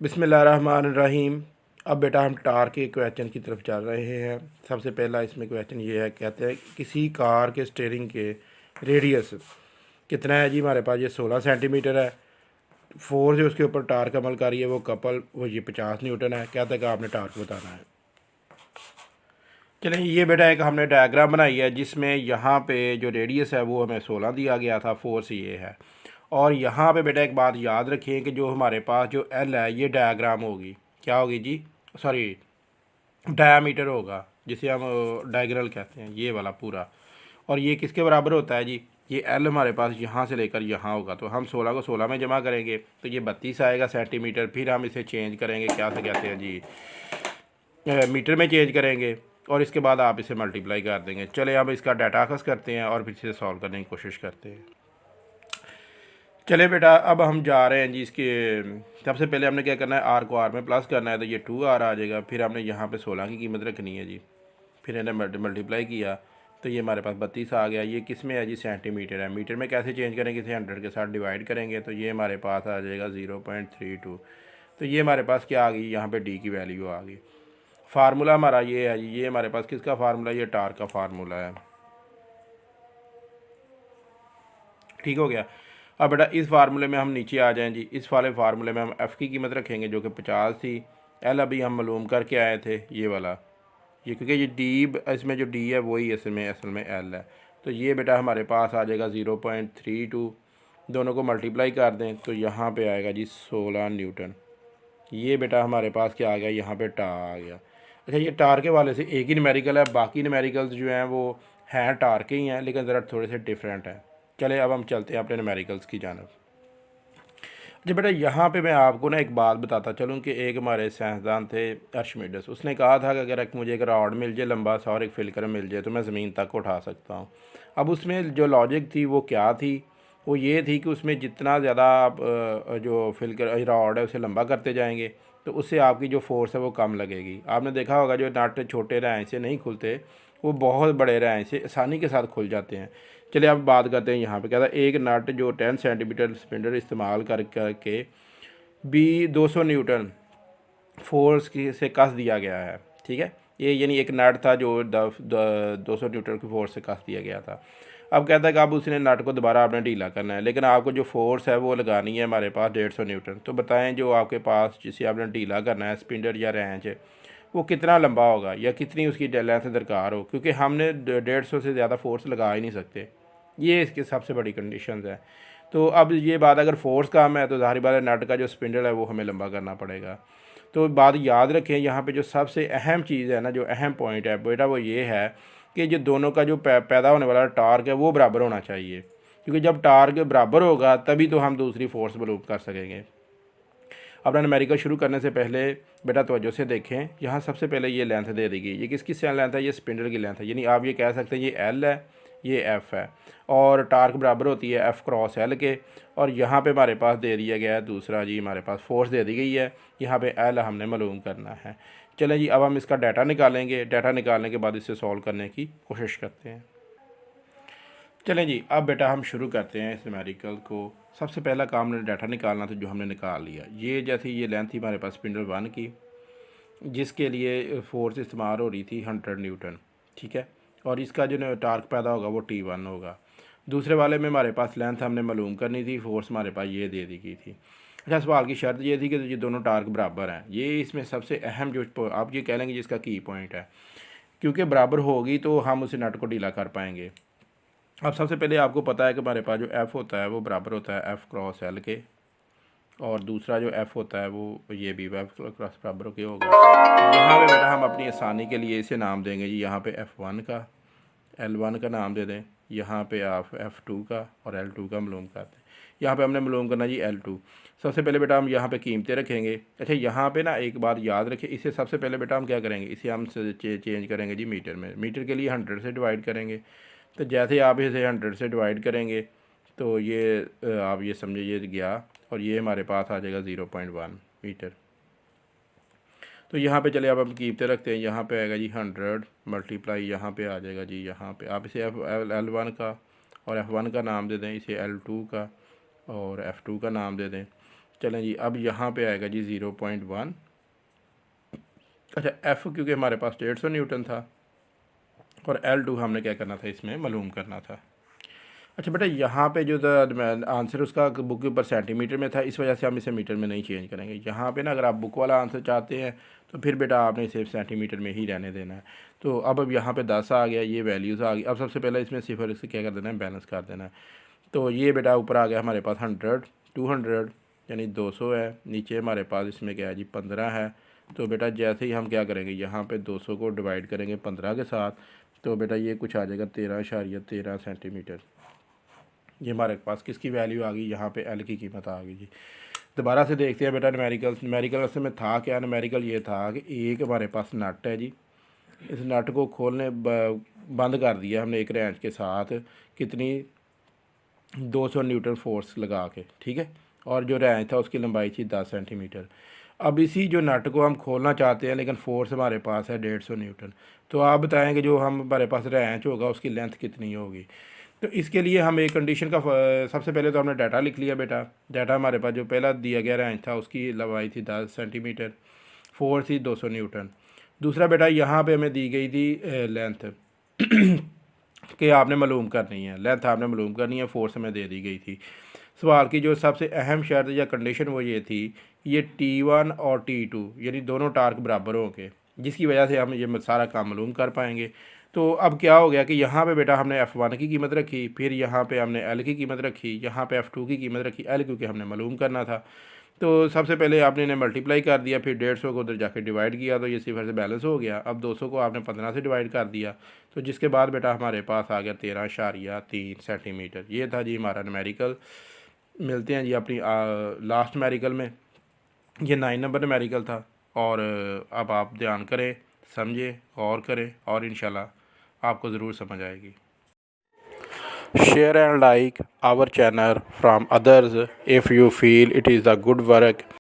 बिस्मिल्लाहिर्रहमानिर्रहीम। अब बेटा हम टार के क्वेश्चन की तरफ चल रहे हैं। सबसे पहला इसमें क्वेश्चन ये है, कहते हैं किसी कार के स्टीयरिंग के रेडियस कितना है जी। हमारे पास ये 16 सेंटीमीटर है। फोर्स जो उसके ऊपर टार्क अमल कर रही है वो ये 50 न्यूटन है। कहता है कि आपने टार्क बताना है। चलें, ये बेटा एक हमने डायग्राम बनाई है जिसमें यहाँ पे जो रेडियस है वो हमें 16 दिया गया था, फोर्स ये है। और यहाँ पे बेटा एक बात याद रखिए कि जो हमारे पास जो एल है ये डायग्राम होगी, क्या होगी जी, सॉरी डायामीटर होगा, जिसे हम डायगोनल कहते हैं, ये वाला पूरा। और ये किसके बराबर होता है जी, ये एल हमारे पास यहाँ से लेकर यहाँ होगा। तो हम 16 को 16 में जमा करेंगे तो ये 32 आएगा सेंटीमीटर। फिर हम इसे चेंज करेंगे, क्या से कहते हैं जी, मीटर में चेंज करेंगे। और इसके बाद आप इसे मल्टीप्लाई कर देंगे। चले अब इसका डाटा अखज़ करते हैं और फिर इसे सॉल्व करने की कोशिश करते हैं। चले बेटा, अब हम जा रहे हैं जी इसके। सबसे पहले हमने क्या करना है, आर को आर में प्लस करना है, तो ये 2r आ जाएगा। फिर हमने यहाँ पे 16 की कीमत रखनी है जी। फिर इन्हें मल्टीप्लाई किया तो ये हमारे पास 32 आ गया। ये किस में है जी, सेंटीमीटर है। मीटर में कैसे चेंज करेंगे, इसे 100 के साथ डिवाइड करेंगे तो ये हमारे पास आ जाएगा 0.32। तो ये हमारे पास क्या आ गई, यहाँ पे डी की वैल्यू आ गई। फार्मूला हमारा ये है जी, ये हमारे पास किसका फार्मूला, ये टार का फार्मूला है। ठीक हो गया। अब बेटा इस फार्मूले में हम नीचे आ जाएं जी। इस वाले फार्मूले में हम एफ़ की कीमत रखेंगे जो कि 50 थी। एल अभी हम मालूम करके आए थे, ये वाला, ये क्योंकि ये डी, इसमें जो डी है वही असल में एल है। तो ये बेटा हमारे पास आ जाएगा 0.32। दोनों को मल्टीप्लाई कर दें तो यहाँ पे आएगा जी 16 न्यूटन। ये बेटा हमारे पास क्या आ गया, यहाँ पे टा आ गया। अच्छा, ये टार के वाले से एक ही न्यूमेरिकल है, बाकी न्यूमेरिकल्स जो हैं वो हैं टार के ही हैं, लेकिन ज़रा थोड़े से डिफरेंट हैं। चले अब हम चलते हैं अपने न्यूमेरिकल्स की जानब। जी बेटा, यहाँ पे मैं आपको ना एक बात बताता चलूँ कि एक हमारे साइंसदान थे अर्शमिडस। उसने कहा था कि अगर मुझे एक रॉड मिल जाए लंबा सा और एक फिल्कर मिल जाए तो मैं ज़मीन तक उठा सकता हूँ। अब उसमें जो लॉजिक थी वो क्या थी, वो ये थी कि उसमें जितना ज़्यादा आप जो फिल्कर रॉड है उसे लंबा करते जाएंगे तो उससे आपकी जो फोर्स है वो कम लगेगी। आपने देखा होगा जो नट छोटे रैंच से नहीं खुलते, वो बहुत बड़े रैंच से आसानी के साथ खुल जाते हैं। चलिए अब बात करते हैं। यहाँ पे क्या था, एक नट जो 10 सेंटीमीटर स्पिंडल इस्तेमाल करके भी 200 न्यूटन फोर्स की से कस दिया गया है। ठीक है, ये यानी एक नट था जो 200 न्यूटन की फोर्स से कस दिया गया था। अब कहता है कि अब उसने नट को दोबारा आपने ढीला करना है, लेकिन आपको जो फोर्स है वो लगानी है हमारे पास 150 न्यूटन। तो बताएं जो आपके पास जिसे आपने ढीला करना है स्पिंडल या रेंच, वो कितना लंबा होगा या कितनी उसकी लेंथ दरकार हो, क्योंकि हमने 150 से ज़्यादा फोर्स लगा ही नहीं सकते। ये इसकी सबसे बड़ी कंडीशंस है। तो अब ये बात, अगर फोर्स कम है तो ज़ाहिर बात है नट का जो स्पिंडल है वो हमें लंबा करना पड़ेगा। तो बात याद रखें, यहाँ पे जो सबसे अहम चीज़ है ना, जो अहम पॉइंट है बेटा, वो ये है कि जो दोनों का जो पैदा होने वाला टार्क है वो बराबर होना चाहिए। क्योंकि जब टार्क बराबर होगा तभी तो हम दूसरी फोर्स मालूम कर सकेंगे। अपना न्यूमेरिकल शुरू करने से पहले बेटा तवज्जो से देखें, यहाँ सबसे पहले ये लेंथ दे दी गई। ये किसकी लेंथ है, ये स्पिंडल की लेंथ है। यानी आप ये कह सकते हैं ये एल है, ये एफ़ है, और टार्क बराबर होती है एफ़ क्रॉस एल के। और यहाँ पे हमारे पास दे दिया गया है दूसरा जी, हमारे पास फोर्स दे दी गई है। यहाँ पे एल हमने मालूम करना है। चलें जी, अब हम इसका डाटा निकालेंगे। डाटा निकालने के बाद इसे सॉल्व करने की कोशिश करते हैं। चलें जी, अब बेटा हम शुरू करते हैं इस न्यूमेरिकल को। सबसे पहला काम हमने डाटा निकालना था, जो हमने निकाल लिया। ये जैसे ये लेंथ थी हमारे पास स्पिंडल 1 की, जिसके लिए फोर्स इस्तेमाल हो रही थी 100 न्यूटन। ठीक है, और इसका जो टार्क पैदा होगा वो T1 होगा। दूसरे वाले में हमारे पास लेंथ हमने मालूम करनी थी, फोर्स हमारे पास ये दे दी गई थी। अच्छा, सवाल की शर्त ये थी कि ये दोनों टार्क बराबर हैं। ये इसमें सबसे अहम जो आप ये कह लेंगे जिसका की पॉइंट है, क्योंकि बराबर होगी तो हम उसे नट को ढीला कर पाएंगे। अब सबसे पहले आपको पता है कि हमारे पास जो एफ़ होता है वो बराबर होता है एफ़ क्रॉस एल के, और दूसरा जो एफ़ होता है वो ये भी एफ़ क्रॉस बराबर के होगा। यहाँ पे बेटा हम अपनी आसानी के लिए इसे नाम देंगे जी, यहाँ पे F1 का L1 का नाम दे दें, यहाँ पे आप F2 का और L2 का मालूम करते हैं। यहाँ पे हमने मालूम करना जी L2। सबसे पहले बेटा हम यहाँ पे कीमतें रखेंगे। अच्छा, यहाँ पे ना एक बात याद रखें, इसे सबसे पहले बेटा हम क्या करेंगे, इसे हम चेंज करेंगे जी मीटर में। मीटर के लिए 100 से डिवाइड करेंगे। तो जैसे आप इसे 100 से डिवाइड करेंगे तो ये आप ये समझे ये गया, और ये हमारे पास आ जाएगा 0.1 मीटर। तो यहाँ पे चले अब हम कीमतें रखते हैं। यहाँ पे आएगा जी 100 मल्टीप्लाई, यहाँ पे आ जाएगा जी, यहाँ पे आप इसे L1 का और F1 का नाम दे दें, इसे L2 का और F2 का नाम दे दें। चलें जी, अब यहाँ पे आएगा जी 0.1। अच्छा, एफ़ क्योंकि हमारे पास 150 न्यूटन था और L2 हमने क्या करना था, इसमें मालूम करना था। अच्छा बेटा, यहाँ पे जो आंसर उसका बुक के ऊपर सेंटीमीटर में था, इस वजह से हम इसे मीटर में नहीं चेंज करेंगे। यहाँ पे ना अगर आप बुक वाला आंसर चाहते हैं तो फिर बेटा आपने इसे सेंटीमीटर में ही रहने देना है। तो अब यहाँ पे 10 आ गया, ये वैल्यूज़ आ गई। अब सबसे पहले इसमें सिफर से क्या कर देना है, बैलेंस कर देना है। तो ये बेटा ऊपर आ गया हमारे पास 100, 200 यानी 200 है। नीचे हमारे पास इसमें क्या है जी, 15 है। तो बेटा जैसे ही हम क्या करेंगे, यहाँ पे 200 को डिवाइड करेंगे 15 के साथ, तो बेटा ये कुछ आ जाएगा 13.13 सेंटीमीटर। ये हमारे पास किसकी वैल्यू आ गई, यहाँ पे एल की कीमत आ गई जी। दोबारा से देखते हैं बेटा न्यूमेरिकल असल में था क्या। न्यूमेरिकल ये था कि एक हमारे पास नट है जी, इस नट को खोलने बंद कर दिया हमने एक रेंच के साथ, कितनी 200 न्यूटन फोर्स लगा के, ठीक है। और जो रेंच था उसकी लंबाई थी 10 सेंटीमीटर। अब इसी जो नट को हम खोलना चाहते हैं लेकिन फोर्स हमारे पास है 150 न्यूटन। तो आप बताएंगे जो हमारे पास रेंच होगा उसकी लेंथ कितनी होगी। तो इसके लिए हम एक कंडीशन का सबसे पहले तो हमने डाटा लिख लिया बेटा। डाटा हमारे पास जो पहला दिया गया रेंच था उसकी लंबाई थी 10 सेंटीमीटर, फोर्स थी 200 न्यूटन। दूसरा बेटा यहाँ पे हमें दी गई थी लेंथ कि आपने मालूम करनी है, लेंथ आपने मालूम करनी है, फोर्स हमें दे दी गई थी। सवाल की जो सबसे अहम शर्त या कंडीशन वो ये थी, ये T1 और T2 यानी दोनों टार्क बराबर होंगे, जिसकी वजह से हम ये सारा काम मालूम कर पाएंगे। तो अब क्या हो गया कि यहाँ पे बेटा हमने F1 की कीमत रखी, फिर यहाँ पे हमने L की कीमत रखी, यहाँ पे F2 की कीमत रखी, L क्योंकि हमने मालूम करना था। तो सबसे पहले आपने इन्हें मल्टीप्लाई कर दिया, फिर 150 को उधर जाके डिवाइड किया, तो ये सिफर से बैलेंस हो गया। अब 200 को आपने 15 से डिवाइड कर दिया, तो जिसके बाद बेटा हमारे पास आ गया 13.3 सेंटीमीटर। ये था जी हमारा न्यूमेरिकल। मिलते हैं जी अपनी लास्ट न्यूमेरिकल में। ये 9 नंबर न्यूमेरिकल था। और अब आप ध्यान करें, समझें, गौर करें और इंशाल्लाह आपको ज़रूर समझ आएगी। Share and like our channel from others if you feel it is a good work.